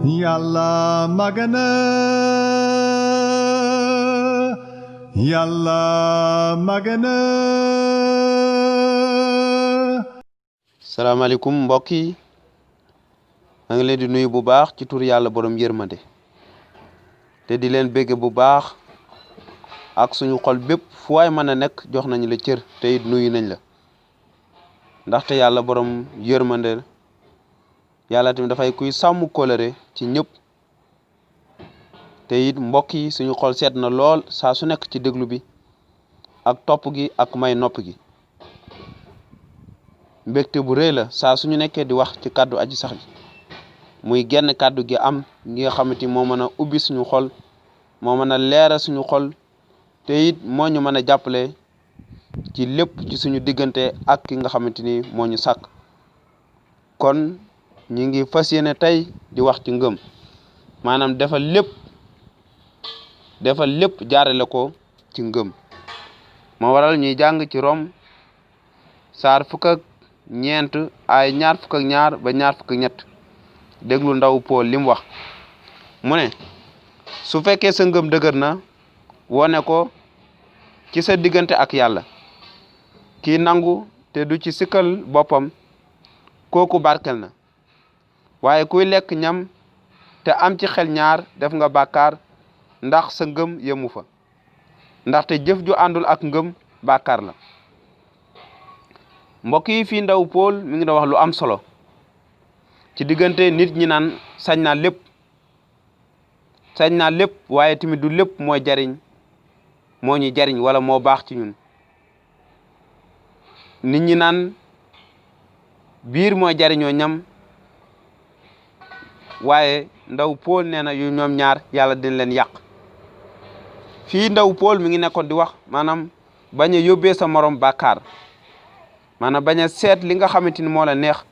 yàlla magana yàlla magana. salaamaaleykum mbokk yi maa ngi leen di nuyu bu baax ci tur yàlla borom yërmande te di leen bégge bu baax ak suñu xol bépp fu waay mën a nekk jox nañu la cër te it nuyu nañ la ndaxte yàlla borom yërmande yàlla tamit dafay kuy sàmm kóllëre ci ñëpp te it mbokk yi suñu xol seet na lool saa su nekk ci déglu bi ak topp gi ak may nopp gi mbégte bu rëy la saa suñu nekkee di wax ci kàddu aji sax ji muy genn kàddu gi am ngi nga xamante ni moo mën a ubbi suñu xol moo mën a leeral suñu xol te it moo ñu mën a jàppale ci lépp ci suñu diggante ak ki nga xamante ni moo ñu sàkk kon ñi ngi fas yéene tey di wax ci ngëm maanaam defal lépp jaarale ko ci ngëm moo waral ñuy jàng ci Rom saar fukk ak ñeent ay ñaar fukk ak ñaar ba ñaar fukk ak ñett déglu ndaw Pool li mu wax mu ne su fekkee sa ngëm dëgër na wone ko ci sa diggante ak yàlla kii nangu te du ci sikkal boppam kooku barkel na waaye kuy lekk ñam te am ci xel ñaar def nga bàkkaar ndax sa ngëm yemu fa ndaxte jëf ju àndul ak ngëm bàkkaar la. mbokk yi fii ndaw Pool mi ngi doon wax lu am solo ci diggante nit ñi naan sañ naa lépp waaye tamit du lépp moo ñuy jariñ wala moo baax ci ñun. nit ñi naan biir mooy jariñoo ñam waaye ndaw Pool nee na yu ñoom ñaar yàlla dina leen yàq. fii ndaw Pool mi ngi nekkoon di wax maanaam bañ a yóbbee sa morom bàkkaar maanaam bañ a seet li nga xamante ni moo la neex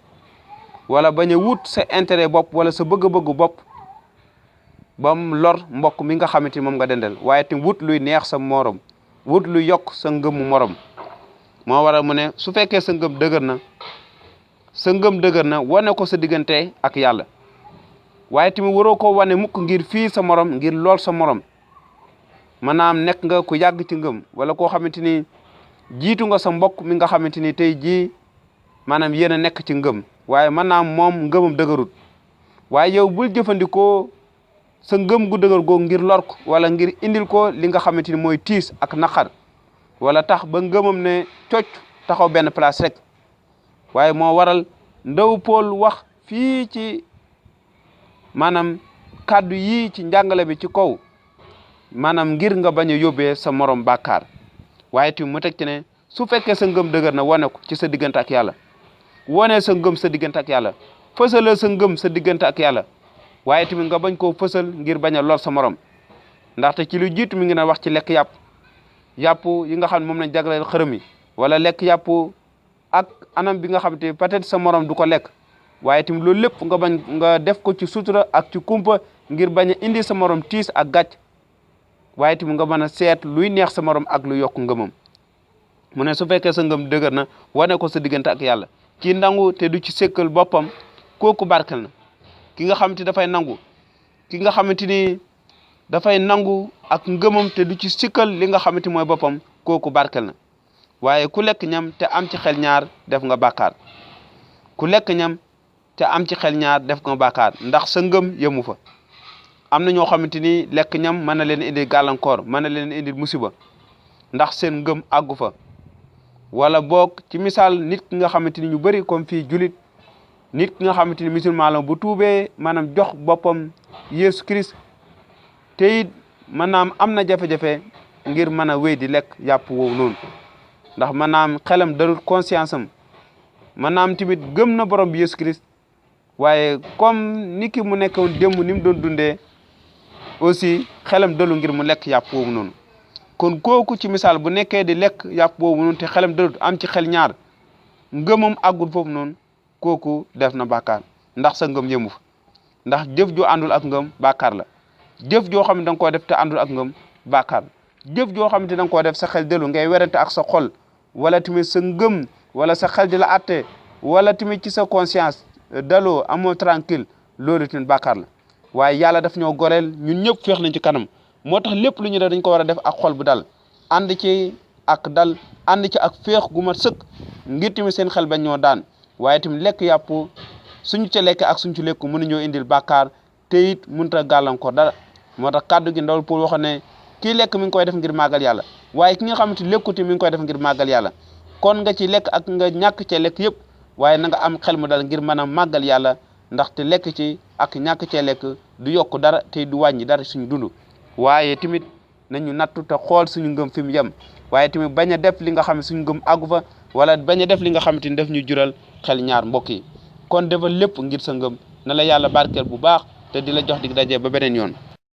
wala bañ a wut sa intérêt bopp wala sa bëgg-bëggu bopp ba mu lor mbokk mi nga xamante ni moom nga dendal waaye tamit wut luy neex sa morom wut luy yokk sa ngëmu morom moo waral mu ne su fekkee sa ngëm dëgër na wane ko sa diggante ak yàlla waaye tamit waroo ko wane mukk ngir fii sa morom ngir lool sa morom maanaam nekk nga ku yàgg ci ngëm wala koo xamante ni jiitu nga sa mbokk mi nga xamante ni tey jii maanaam yéen a nekk ci ngëm waaye maanaam moom ngëmam dëgërut waaye yow bul jëfandikoo sa ngëm gu dëgër googu ngir lor ko wala ngir indil ko li nga xamante ni mooy tiis ak naqar wala tax ba ngëmam ne cocc taxaw benn place rek waaye moo waral ndaw Pool wax fii ci maanaam kàddu yii ci njàngale bi ci kaw maanaam ngir nga bañ a yóbbee sa morom bàkkaar waaye tamit mu teg ci ne su fekkee sa ngëm dëgër na wane ko ci sa diggante ak yàlla wane sa ngëm sa diggante ak yàlla fësalal sa ngëm sa diggante ak yàlla waaye tamit nga bañ koo fësal ngir bañ a lor sa morom ndaxte ci lu jiitu mi ngi na wax ci lekk yàpp yi nga xam ne moom lañ jagleel xërëm yi wala lekk yàpp ak anam bi nga xam te peut-être sa morom du ko lekk waaye tamit loolu lépp nga bañ nga def ko ci sutura ak ci kumpa ngir bañ a indi sa morom tiis ak gàcc waaye tamit nga mën a seet luy neex sa morom ak lu yokk ngëmam mu ne su fekkee sa ngëm dëgër na wane ko sa diggante ak yàlla kii nangu te du ci sëkkal boppam kooku barkel na ki nga xamante dafay nangu ak ngëmam te du ci sikkal li nga xamante mooy boppam kooku barkel na waaye ku lekk ñam te am ci xel ñaar def nga bàkkaar ndax sa ngëm yemu fa. am na ñoo xamante ni lekk ñam mën na leen indi gàllankoor mën na leen indi musiba ndax seen ngëm àggu fa wala boog ci misaal nit ki nga xamante ni ñu bëri comme fii julit nit ki nga xamante ni musulman la bu tuubee maanaam jox boppam Yeesu Christ te it maanaam am na jafe-jafe ngir mën a wéy di lekk yàpp woowu noonu ndax maanaam xelam darut conscience am maanaam tamit gëm na borom bi Yeesu Christ waaye comme ni ki mu nekkoon démb ni mu doon dundee aussi xelam dalu ngir mu lekk yàpp woowu noonu kon kooku ci misaal bu nekkee di lekk yàpp woowu noonu te xelam dalut am ci xel ñaar ngëmam àggul foofu noonu kooku def na bàkkaar ndax sa ngëm yëmu fa ndax jëf ju àndul ak ngëm bàkkaar la jëf joo xam ne da nga koo def te àndul ak ngëm bàkkaar jëf joo xam ne da nga koo def sa xel dalu ngay werante ak sa xol wala tamit sa ngëm wala sa xel di la atte wala tamit ci sa conscience daloo amoo tranquille loolu tamit bàkkaar la waaye yàlla daf ñoo goreel ñun ñëpp féex nañ ci kanam moo tax lépp lu ñu def dañ ko war a def ak xol bu dal ànd ci ak dal ànd ci ak féex gu ma sëkk ngir tamit seen xel bañ ñoo daan waaye tamit lekk yàpp suñu ca lekk ak suñu ci lekk mënuñoo indil bàkkaar te it mënut a gàllankoor dara moo tax kàddu gi ndawal pour waxoon ne kii lekk mi ngi koy def ngir màggal yàlla waaye ki nga xamante lekkuti mi ngi koy def ngir màggal yàlla kon nga ci lekk ak nga ñàkk cee lekk yëpp waaye na nga am xel mu dal ngir mën a màggal yàlla ndaxte lekk ci ak ñàkk cee lekk du yokk dara te du wàññi dara suñu dund waaye tamit nañu nattu te xool suñu ngëm fi mu yem waaye tamit bañ a def li nga xam ne suñu ngëm àggu fa wala bañ a def li nga xamante ni daf ñu jural xel ñaar mbokk yi kon defal lépp ngir sa ngëm na la yàlla barkeel bu baax te di la jox dig daje ba beneen yoon